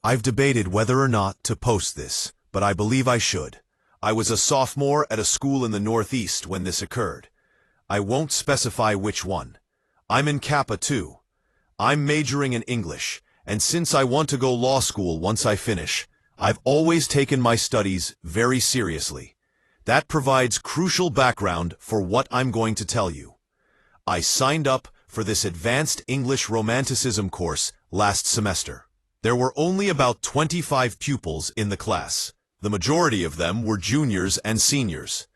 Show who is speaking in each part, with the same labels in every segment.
Speaker 1: I've debated whether or not to post this, but I believe I should. I was a sophomore at a school in the Northeast when this occurred. I won't specify which one. I'm in Kappa too. I'm majoring in English, and since I want to go law school once I finish, I've always taken my studies very seriously. That provides crucial background for what I'm going to tell you. I signed up for this advanced English Romanticism course last semester. There were only about 25 pupils in the class. The majority of them were juniors and seniors.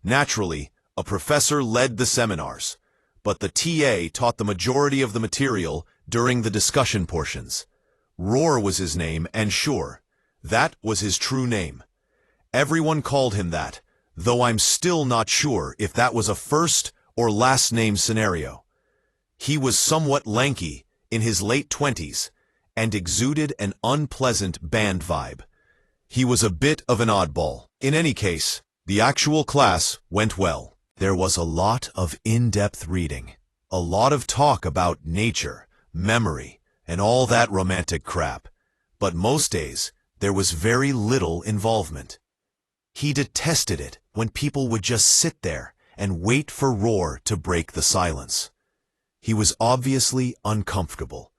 Speaker 1: Naturally, a professor led the seminars, but the TA taught the majority of the material during the discussion portions. Roar was his name, and sure, that was his true name. Everyone called him that, though I'm still not sure if that was a first or last name scenario. He was somewhat lanky, in his late 20s, and exuded an unpleasant band vibe. He was a bit of an oddball. In any case, the actual class went well. There was a lot of in-depth reading, a lot of talk about nature, memory, and all that romantic crap. But most days, there was very little involvement. He detested it when people would just sit there and wait for Roar to break the silence. He was obviously uncomfortable,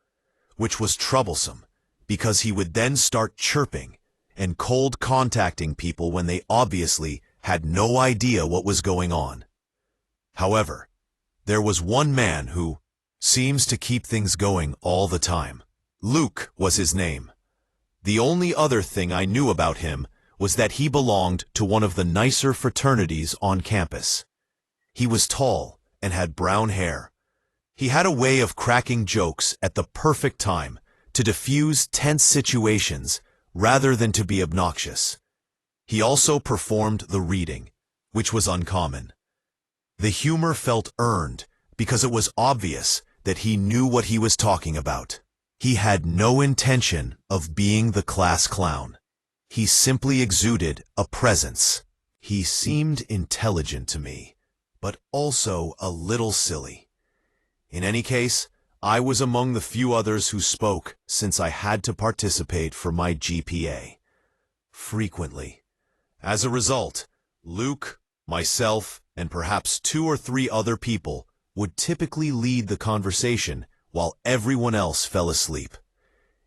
Speaker 1: which was troublesome, because he would then start chirping and cold contacting people when they obviously had no idea what was going on. However, there was one man who seems to keep things going all the time. Luke was his name. The only other thing I knew about him was that he belonged to one of the nicer fraternities on campus. He was tall and had brown hair. He had a way of cracking jokes at the perfect time to diffuse tense situations rather than to be obnoxious. He also performed the reading, which was uncommon. The humor felt earned because it was obvious that he knew what he was talking about. He had no intention of being the class clown. He simply exuded a presence. He seemed intelligent to me, but also a little silly. In any case, I was among the few others who spoke since I had to participate for my GPA. Frequently. As a result, Luke, myself, and perhaps 2 or 3 other people would typically lead the conversation while everyone else fell asleep.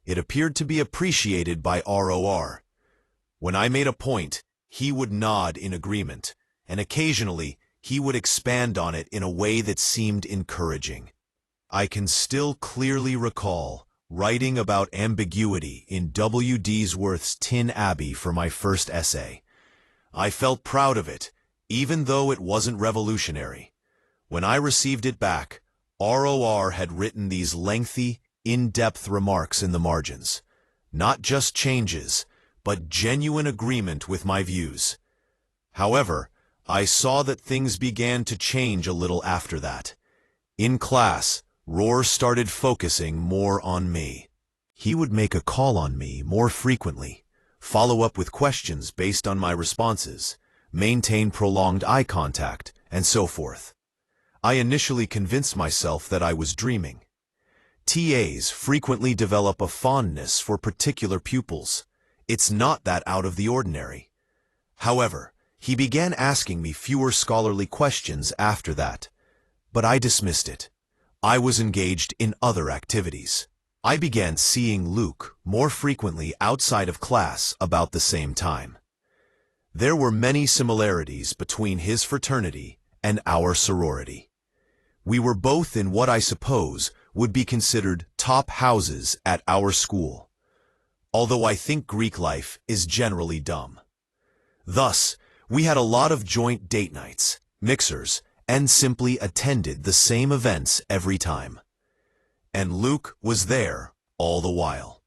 Speaker 1: It appeared to be appreciated by ROR. When I made a point, he would nod in agreement, and occasionally he would expand on it in a way that seemed encouraging. I can still clearly recall writing about ambiguity in W. Deesworth's Tin Abbey for my first essay. I felt proud of it, even though it wasn't revolutionary. When I received it back, ROR had written these lengthy, in-depth remarks in the margins. Not just changes, but genuine agreement with my views. However, I saw that things began to change a little after that. In class, Roar started focusing more on me. He would make a call on me more frequently, follow up with questions based on my responses, maintain prolonged eye contact, and so forth. I initially convinced myself that I was dreaming. TAs frequently develop a fondness for particular pupils. It's not that out of the ordinary. However, he began asking me fewer scholarly questions after that, but I dismissed it. I was engaged in other activities. I began seeing Luke more frequently outside of class about the same time. There were many similarities between his fraternity and our sorority. We were both in what I suppose would be considered top houses at our school, although I think Greek life is generally dumb. Thus, we had a lot of joint date nights, mixers, and simply attended the same events every time. And Luke was there all the while.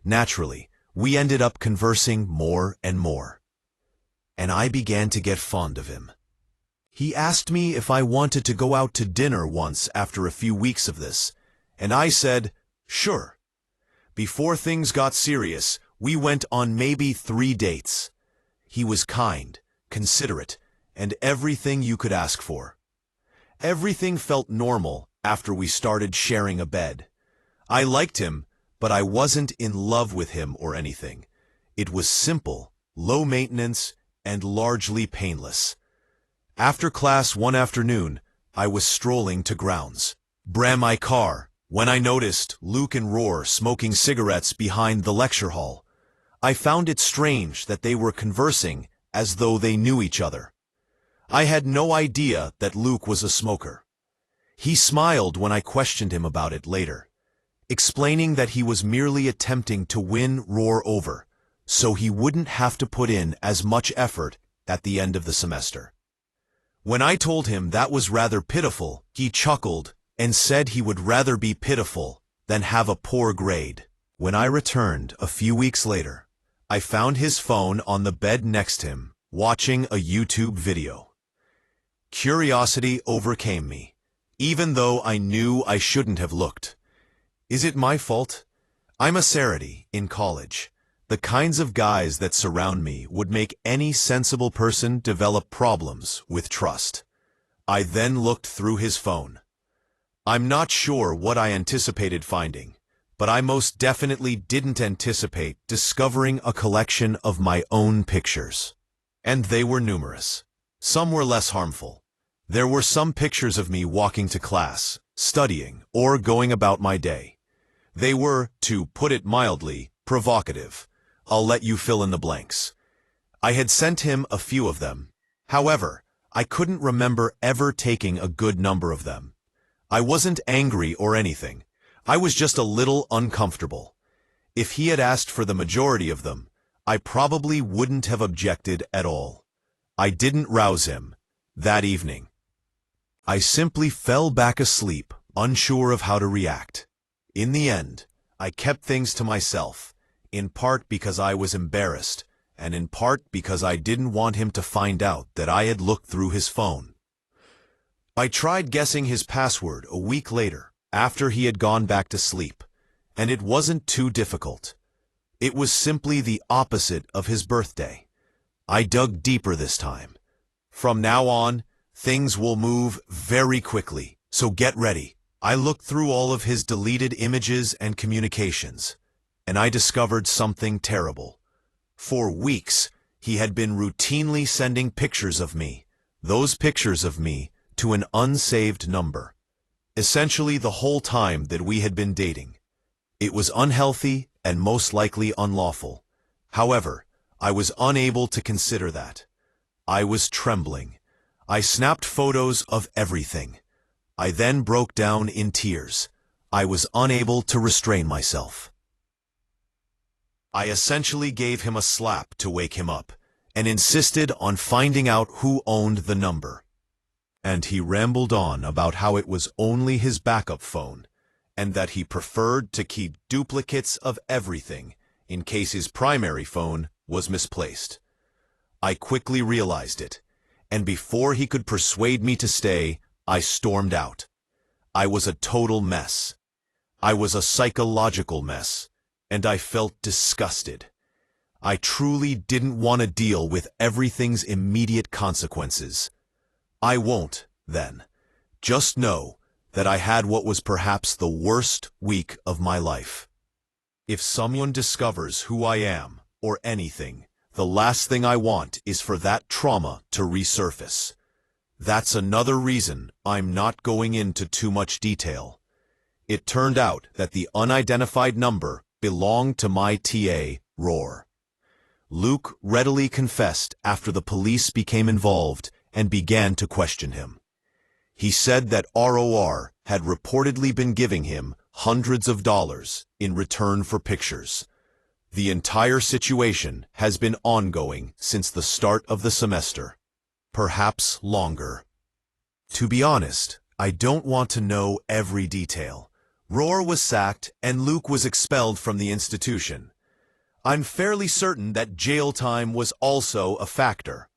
Speaker 1: Naturally, we ended up conversing more and more, and I began to get fond of him. He asked me if I wanted to go out to dinner once after a few weeks of this, and I said, sure. Before things got serious, we went on maybe 3 dates. He was kind, considerate, and everything you could ask for. Everything felt normal after we started sharing a bed. I liked him, but I wasn't in love with him or anything. It was simple, low maintenance, and largely painless. After class one afternoon, I was strolling to grounds. Bram my car, when I noticed Luke and Roar smoking cigarettes behind the lecture hall. I found it strange that they were conversing as though they knew each other. I had no idea that Luke was a smoker. He smiled when I questioned him about it later, explaining that he was merely attempting to win Roar over, so he wouldn't have to put in as much effort at the end of the semester. When I told him that was rather pitiful, he chuckled and said he would rather be pitiful than have a poor grade. When I returned a few weeks later, I found his phone on the bed next to him, watching a YouTube video. Curiosity overcame me, even though I knew I shouldn't have looked. Is it my fault? I'm a Sarity in college. The kinds of guys that surround me would make any sensible person develop problems with trust. I then looked through his phone. I'm not sure what I anticipated finding, but I most definitely didn't anticipate discovering a collection of my own pictures. And they were numerous. Some were less harmful. There were some pictures of me walking to class, studying, or going about my day. They were, to put it mildly, provocative. I'll let you fill in the blanks. I had sent him a few of them. However, I couldn't remember ever taking a good number of them. I wasn't angry or anything. I was just a little uncomfortable. If he had asked for the majority of them, I probably wouldn't have objected at all. I didn't rouse him that evening. I simply fell back asleep, unsure of how to react. In the end, I kept things to myself, in part because I was embarrassed, and in part because I didn't want him to find out that I had looked through his phone. I tried guessing his password a week later, after he had gone back to sleep, and it wasn't too difficult. It was simply the opposite of his birthday. I dug deeper this time. From now on, things will move very quickly, so get ready. I looked through all of his deleted images and communications, and I discovered something terrible. For weeks, he had been routinely sending pictures of me, those pictures of me, to an unsaved number. Essentially the whole time that we had been dating. It was unhealthy and most likely unlawful. However, I was unable to consider that. I was trembling. I snapped photos of everything. I then broke down in tears. I was unable to restrain myself. I essentially gave him a slap to wake him up, and insisted on finding out who owned the number. And he rambled on about how it was only his backup phone, and that he preferred to keep duplicates of everything in case his primary phone was misplaced. I quickly realized it, and before he could persuade me to stay, I stormed out. I was a total mess. I was a psychological mess, and I felt disgusted. I truly didn't want to deal with everything's immediate consequences. I won't, then. Just know that I had what was perhaps the worst week of my life. If someone discovers who I am, or anything, the last thing I want is for that trauma to resurface. That's another reason I'm not going into too much detail. It turned out that the unidentified number belonged to my TA, Roar. Luke readily confessed after the police became involved and began to question him. He said that ROR had reportedly been giving him hundreds of dollars in return for pictures. The entire situation has been ongoing since the start of the semester, perhaps longer. To be honest, I don't want to know every detail. Roar was sacked and Luke was expelled from the institution. I'm fairly certain that jail time was also a factor.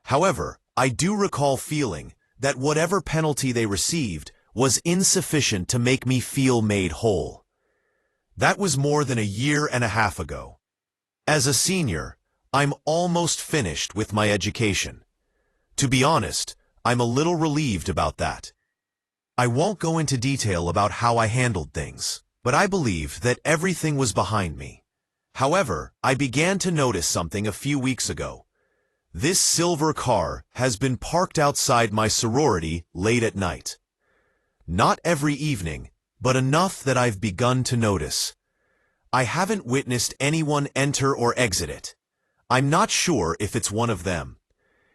Speaker 1: However, I do recall feeling that whatever penalty they received was insufficient to make me feel made whole. That was more than a year and a half ago. As a senior, I'm almost finished with my education. To be honest, I'm a little relieved about that. I won't go into detail about how I handled things. but I believe that everything was behind me. However, I began to notice something a few weeks ago. This silver car has been parked outside my sorority late at night. Not every evening, but enough that I've begun to notice. I haven't witnessed anyone enter or exit it. I'm not sure if it's one of them.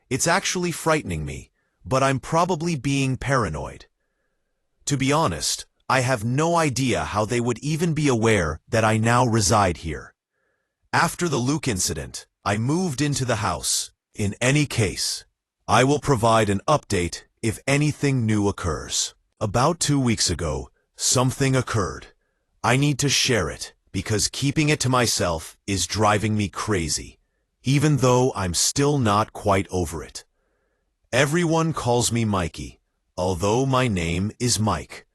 Speaker 1: It's actually frightening me, but I'm probably being paranoid. To be honest, I have no idea how they would even be aware that I now reside here. After the Luke incident, I moved into the house. In any case, I will provide an update if anything new occurs. About 2 weeks ago, something occurred. I need to share it because keeping it to myself is driving me crazy, even though I'm still not quite over it. Everyone calls me Mikey, although my name is Mike.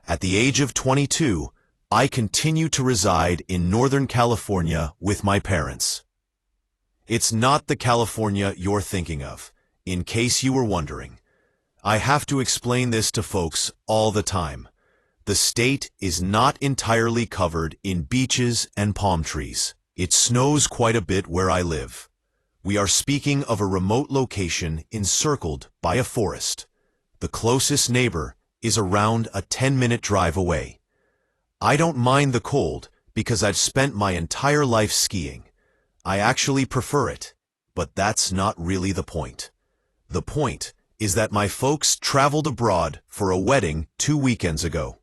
Speaker 1: At the age of 22, I continue to reside in Northern California with my parents. It's not the California you're thinking of, in case you were wondering. I have to explain this to folks all the time. The state is not entirely covered in beaches and palm trees. It snows quite a bit where I live. We are speaking of a remote location encircled by a forest. The closest neighbor is around a 10-minute drive away. I don't mind the cold because I've spent my entire life skiing. I actually prefer it, but that's not really the point. The point is that my folks traveled abroad for a wedding 2 weekends ago.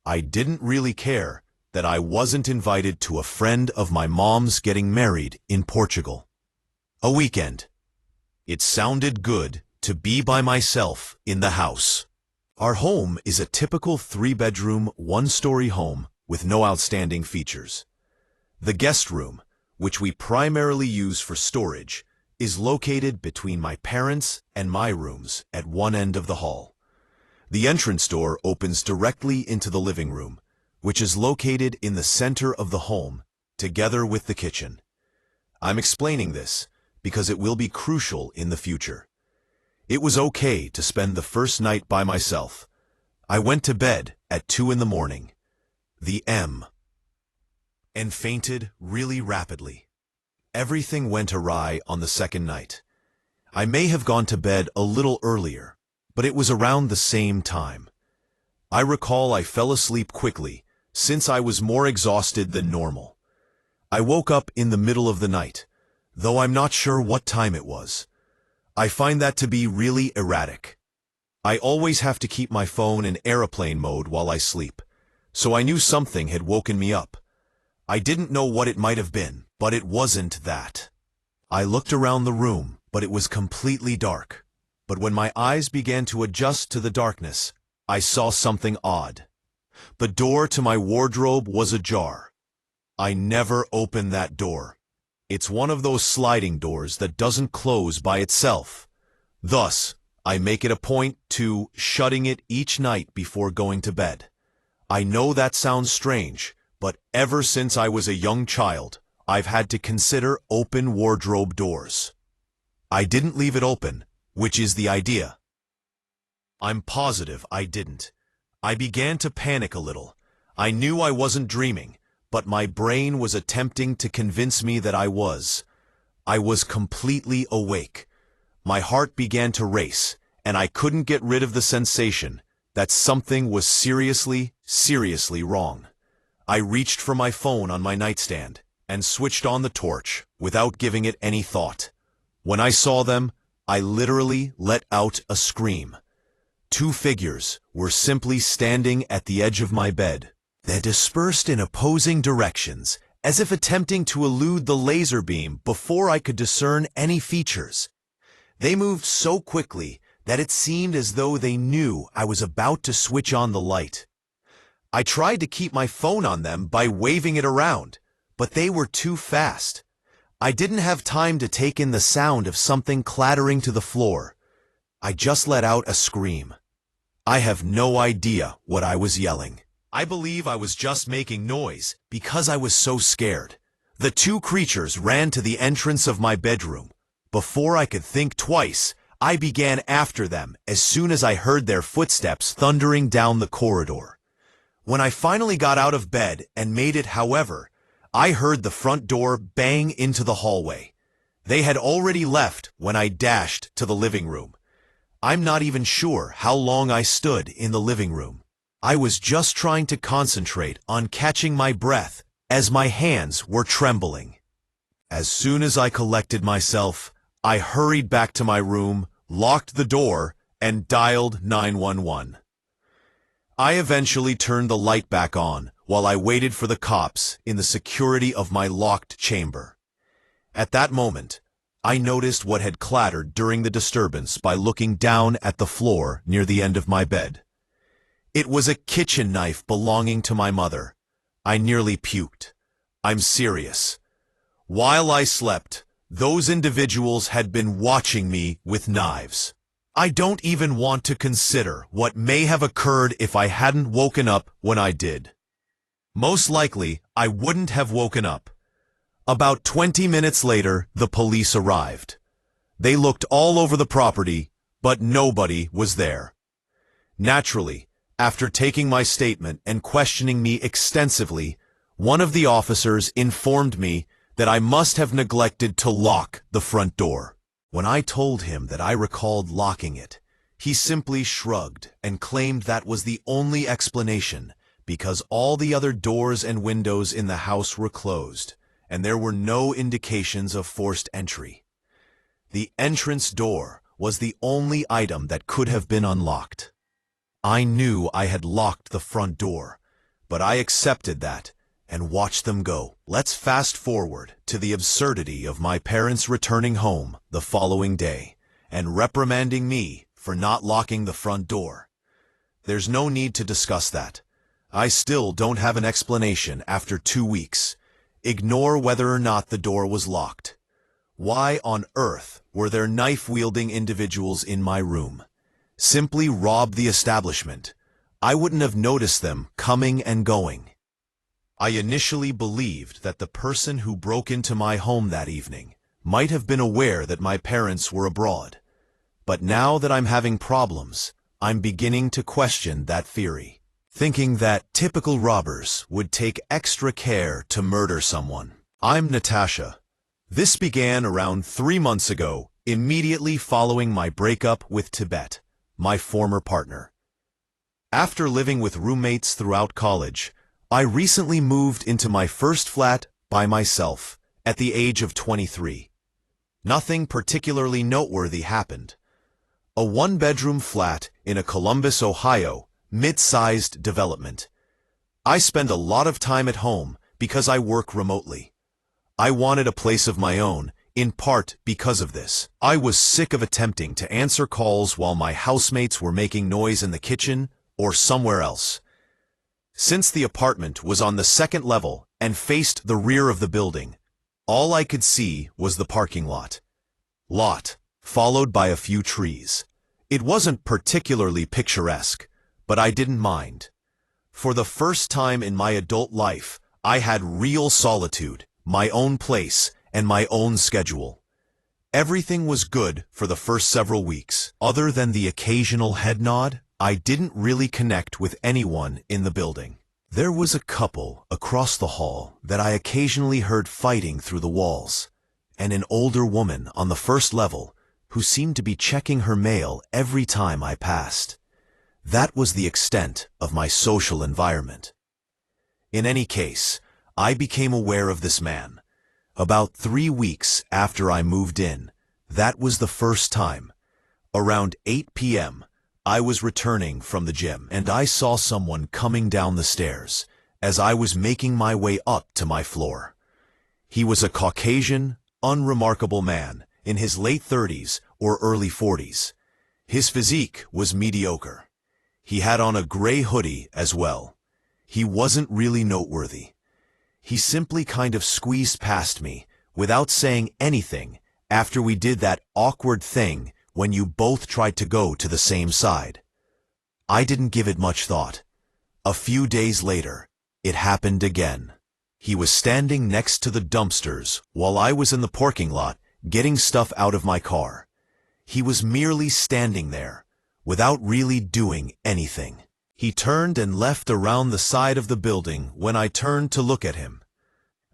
Speaker 1: I didn't really care that I wasn't invited to a friend of my mom's getting married in Portugal. A weekend. It sounded good to be by myself in the house. Our home is a typical 3-bedroom, 1-story home with no outstanding features. The guest room, which we primarily use for storage, is located between my parents' and my rooms at one end of the hall. The entrance door opens directly into the living room, which is located in the center of the home, together with the kitchen. I'm explaining this because it will be crucial in the future. It was okay to spend the first night by myself. I went to bed at 2 in the morning. And fainted really rapidly. Everything went awry on the second night. I may have gone to bed a little earlier, but it was around the same time. I recall I fell asleep quickly, since I was more exhausted than normal. I woke up in the middle of the night, though I'm not sure what time it was. I find that to be really erratic. I always have to keep my phone in airplane mode while I sleep, so I knew something had woken me up. I didn't know what it might have been, but it wasn't that. I looked around the room, but it was completely dark. But when my eyes began to adjust to the darkness, I saw something odd. The door to my wardrobe was ajar. I never open that door. It's one of those sliding doors that doesn't close by itself. Thus, I make it a point to shutting it each night before going to bed. I know that sounds strange, but ever since I was a young child, I've had to consider open wardrobe doors. I didn't leave it open, which is the idea. I'm positive I didn't. I began to panic a little. I knew I wasn't dreaming, but my brain was attempting to convince me that I was. I was completely awake. My heart began to race, and I couldn't get rid of the sensation that something was seriously, seriously wrong. I reached for my phone on my nightstand and switched on the torch without giving it any thought. When I saw them, I literally let out a scream. 2 figures were simply standing at the edge of my bed. They dispersed in opposing directions, as if attempting to elude the laser beam before I could discern any features. They moved so quickly that it seemed as though they knew I was about to switch on the light. I tried to keep my phone on them by waving it around, but they were too fast. I didn't have time to take in the sound of something clattering to the floor. I just let out a scream. I have no idea what I was yelling. I believe I was just making noise because I was so scared. The 2 creatures ran to the entrance of my bedroom. Before I could think twice, I began after them as soon as I heard their footsteps thundering down the corridor. When I finally got out of bed and made it, however, I heard the front door bang into the hallway. They had already left when I dashed to the living room. I'm not even sure how long I stood in the living room. I was just trying to concentrate on catching my breath as my hands were trembling. As soon as I collected myself, I hurried back to my room, locked the door, and dialed 911. I eventually turned the light back on while I waited for the cops in the security of my locked chamber. At that moment, I noticed what had clattered during the disturbance by looking down at the floor near the end of my bed. It was a kitchen knife belonging to my mother. I nearly puked. I'm serious. While I slept, those individuals had been watching me with knives. I don't even want to consider what may have occurred if I hadn't woken up when I did. Most likely, I wouldn't have woken up. About 20 minutes later, the police arrived. They looked all over the property, but nobody was there. Naturally, after taking my statement and questioning me extensively, one of the officers informed me that I must have neglected to lock the front door. When I told him that I recalled locking it, he simply shrugged and claimed that was the only explanation because all the other doors and windows in the house were closed, and there were no indications of forced entry. The entrance door was the only item that could have been unlocked. I knew I had locked the front door, but I accepted that and watched them go. Let's fast forward to the absurdity of my parents returning home the following day and reprimanding me for not locking the front door. There's no need to discuss that. I still don't have an explanation after 2 weeks. Ignore whether or not the door was locked. Why on earth were there knife-wielding individuals in my room? Simply rob the establishment. I wouldn't have noticed them coming and going. I initially believed that the person who broke into my home that evening might have been aware that my parents were abroad. But now that I'm having problems, I'm beginning to question that theory, thinking that typical robbers would take extra care to murder someone. I'm Natasha. This began around 3 months ago, immediately following my breakup with Tibet, my former partner. After living with roommates throughout college, I recently moved into my first flat by myself at the age of 23. Nothing particularly noteworthy happened. A one-bedroom flat in a Columbus, Ohio, mid-sized development. I spend a lot of time at home because I work remotely. I wanted a place of my own, in part because of this. I was sick of attempting to answer calls while my housemates were making noise in the kitchen or somewhere else. Since the apartment was on the second level and faced the rear of the building, all I could see was the parking lot. Followed by a few trees. It wasn't particularly picturesque, but I didn't mind. For the first time in my adult life, I had real solitude, my own place, and my own schedule. Everything was good for the first several weeks. Other than the occasional head nod, I didn't really connect with anyone in the building. There was a couple across the hall that I occasionally heard fighting through the walls, and an older woman on the first level who seemed to be checking her mail every time I passed. That was the extent of my social environment. In any case, I became aware of this man. About 3 weeks after I moved in, that was the first time. Around 8 p.m., I was returning from the gym, and I saw someone coming down the stairs as I was making my way up to my floor. He was a Caucasian, unremarkable man in his late 30s or early 40s. His physique was mediocre. He had on a gray hoodie as well. He wasn't really noteworthy. He simply kind of squeezed past me without saying anything after we did that awkward thing when you both tried to go to the same side. I didn't give it much thought. A few days later, it happened again. He was standing next to the dumpsters while I was in the parking lot getting stuff out of my car. He was merely standing there, without really doing anything. He turned and left around the side of the building when I turned to look at him.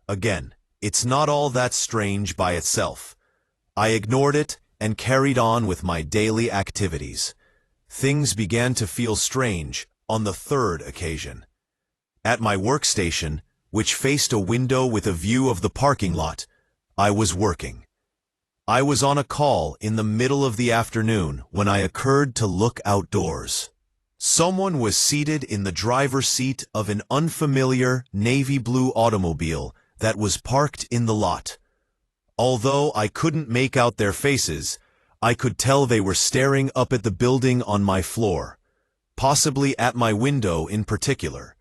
Speaker 1: Again, it's not all that strange by itself. I ignored it and carried on with my daily activities. Things began to feel strange on the third occasion. At my workstation, which faced a window with a view of the parking lot, I was working. I was on a call in the middle of the afternoon when I occurred to look outdoors. Someone was seated in the driver's seat of an unfamiliar navy blue automobile that was parked in the lot. Although I couldn't make out their faces, I could tell they were staring up at the building on my floor, possibly at my window in particular,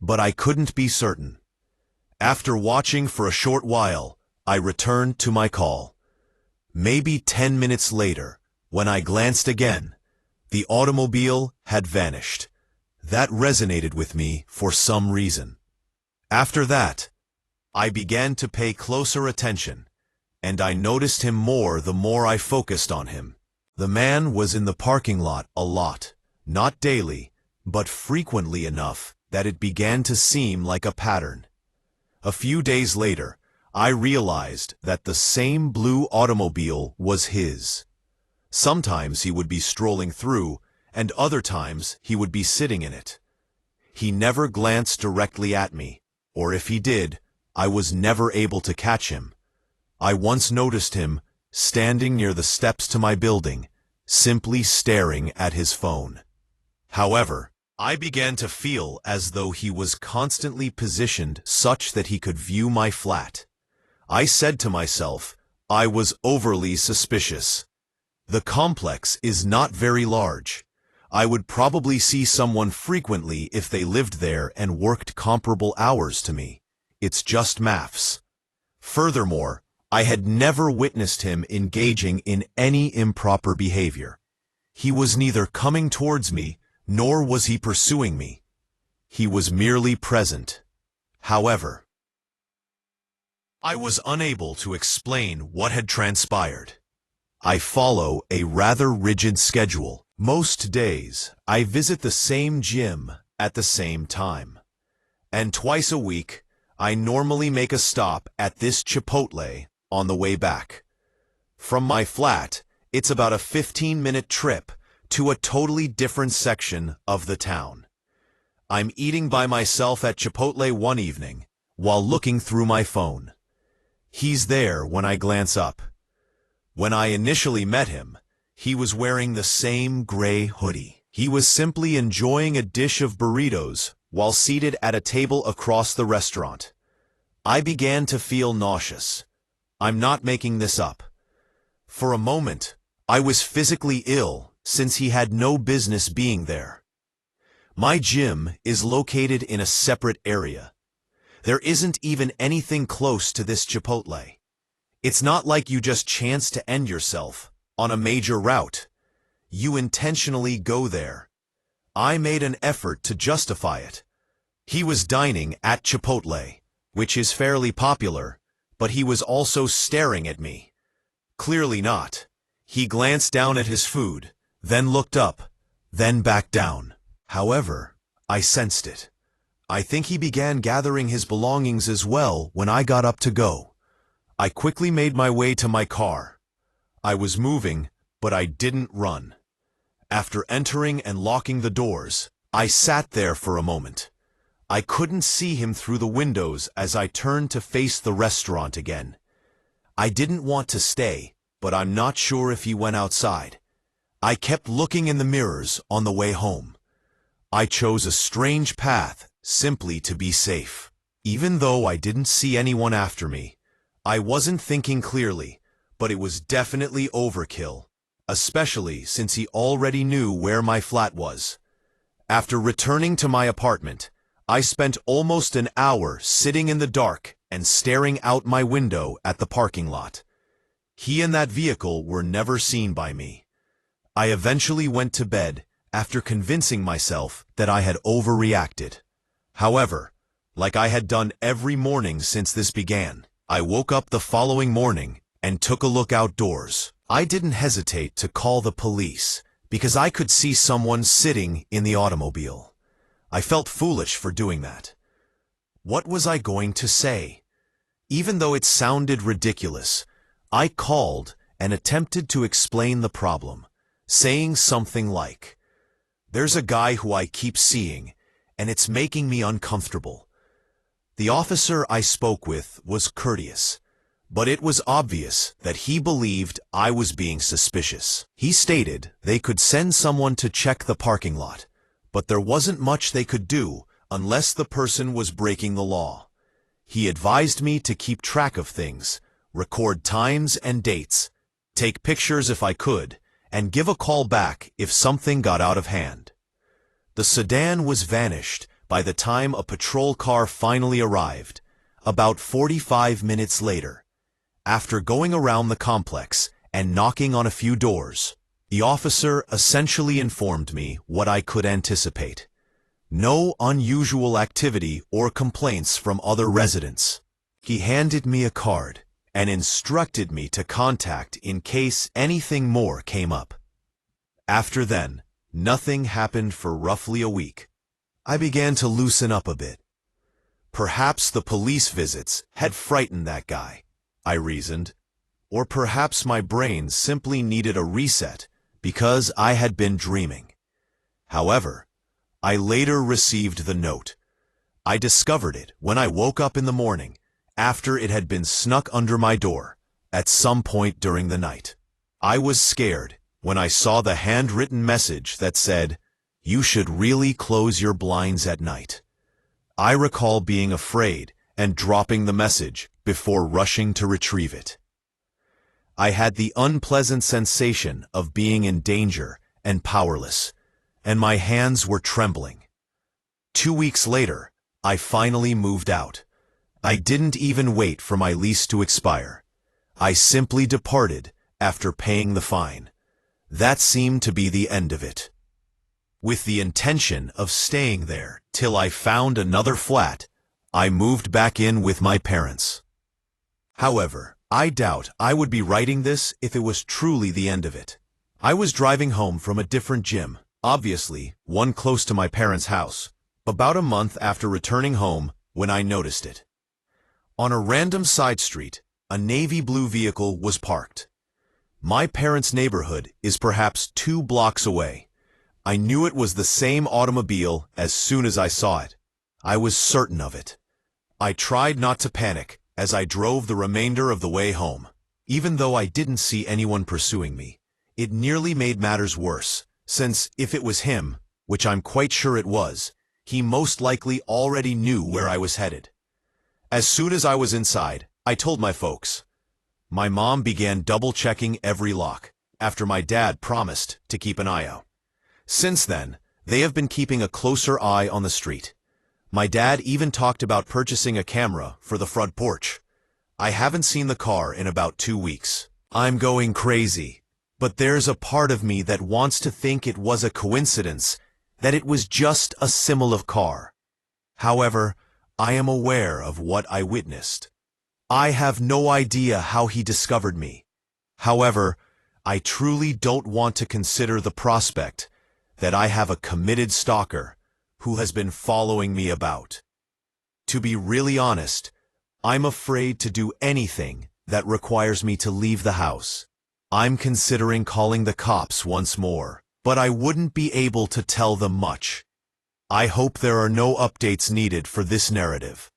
Speaker 1: but I couldn't be certain. After watching for a short while, I returned to my call. Maybe 10 minutes later, when I glanced again, the automobile had vanished. That resonated with me for some reason. After that, I began to pay closer attention, and I noticed him more the more I focused on him. The man was in the parking lot a lot, not daily, but frequently enough that it began to seem like a pattern. A few days later, I realized that the same blue automobile was his. Sometimes he would be strolling through, and other times he would be sitting in it. He never glanced directly at me, or if he did, I was never able to catch him. I once noticed him standing near the steps to my building, simply staring at his phone. However, I began to feel as though he was constantly positioned such that he could view my flat. I said to myself, I was overly suspicious. The complex is not very large. I would probably see someone frequently if they lived there and worked comparable hours to me. It's just maths. Furthermore, I had never witnessed him engaging in any improper behavior. He was neither coming towards me, nor was he pursuing me. He was merely present. However, I was unable to explain what had transpired. I follow a rather rigid schedule. Most days, I visit the same gym at the same time. And twice a week, I normally make a stop at this Chipotle on the way back. From my flat, it's about a 15-minute trip to a totally different section of the town. I'm eating by myself at Chipotle one evening while looking through my phone. He's there when I glance up. When I initially met him, he was wearing the same gray hoodie. He was simply enjoying a dish of burritos while seated at a table across the restaurant. I began to feel nauseous. I'm not making this up. For a moment, I was physically ill since he had no business being there. My gym is located in a separate area. There isn't even anything close to this Chipotle. It's not like you just chance to end yourself on a major route. You intentionally go there. I made an effort to justify it. He was dining at Chipotle, which is fairly popular, but he was also staring at me. Clearly not. He glanced down at his food, then looked up, then back down. However, I sensed it. I think he began gathering his belongings as well when I got up to go. I quickly made my way to my car. I was moving, but I didn't run. After entering and locking the doors, I sat there for a moment. I couldn't see him through the windows as I turned to face the restaurant again. I didn't want to stay, but I'm not sure if he went outside. I kept looking in the mirrors on the way home. I chose a strange path simply to be safe. Even though I didn't see anyone after me, I wasn't thinking clearly, but it was definitely overkill, especially since he already knew where my flat was. After returning to my apartment, I spent almost an hour sitting in the dark and staring out my window at the parking lot. He and that vehicle were never seen by me. I eventually went to bed after convincing myself that I had overreacted. However, like I had done every morning since this began, I woke up the following morning and took a look outdoors. I didn't hesitate to call the police because I could see someone sitting in the automobile. I felt foolish for doing that. What was I going to say? Even though it sounded ridiculous, I called and attempted to explain the problem, saying something like, "There's a guy who I keep seeing, and it's making me uncomfortable." The officer I spoke with was courteous, but it was obvious that he believed I was being suspicious. He stated they could send someone to check the parking lot, but there wasn't much they could do unless the person was breaking the law. He advised me to keep track of things, record times and dates, take pictures if I could, and give a call back if something got out of hand. The sedan was vanished by the time a patrol car finally arrived, about 45 minutes later. After going around the complex and knocking on a few doors, the officer essentially informed me what I could anticipate. No unusual activity or complaints from other residents. He handed me a card and instructed me to contact in case anything more came up. After then, nothing happened for roughly a week. I began to loosen up a bit. Perhaps the police visits had frightened that guy, I reasoned. Or perhaps my brain simply needed a reset because I had been dreaming. However, I later received the note. I discovered it when I woke up in the morning, after it had been snuck under my door, at some point during the night. I was scared when I saw the handwritten message that said, "You should really close your blinds at night." I recall being afraid and dropping the message before rushing to retrieve it. I had the unpleasant sensation of being in danger and powerless, and my hands were trembling. 2 weeks later, I finally moved out. I didn't even wait for my lease to expire. I simply departed after paying the fine. That seemed to be the end of it. With the intention of staying there till I found another flat, I moved back in with my parents. However, I doubt I would be writing this if it was truly the end of it. I was driving home from a different gym, obviously one close to my parents' house, about a month after returning home when I noticed it. On a random side street, a navy blue vehicle was parked. My parents' neighborhood is perhaps 2 blocks away. I knew it was the same automobile as soon as I saw it. I was certain of it. I tried not to panic as I drove the remainder of the way home. Even though I didn't see anyone pursuing me, it nearly made matters worse, since if it was him, which I'm quite sure it was, he most likely already knew where I was headed. As soon as I was inside, I told my folks. My mom began double-checking every lock, after my dad promised to keep an eye out. Since then, they have been keeping a closer eye on the street. My dad even talked about purchasing a camera for the front porch. I haven't seen the car in about 2 weeks. I'm going crazy, but there's a part of me that wants to think it was a coincidence, that it was just a similar car. However, I am aware of what I witnessed. I have no idea how he discovered me. However, I truly don't want to consider the prospect that I have a committed stalker who has been following me about. To be really honest, I'm afraid to do anything that requires me to leave the house. I'm considering calling the cops once more, but I wouldn't be able to tell them much. I hope there are no updates needed for this narrative.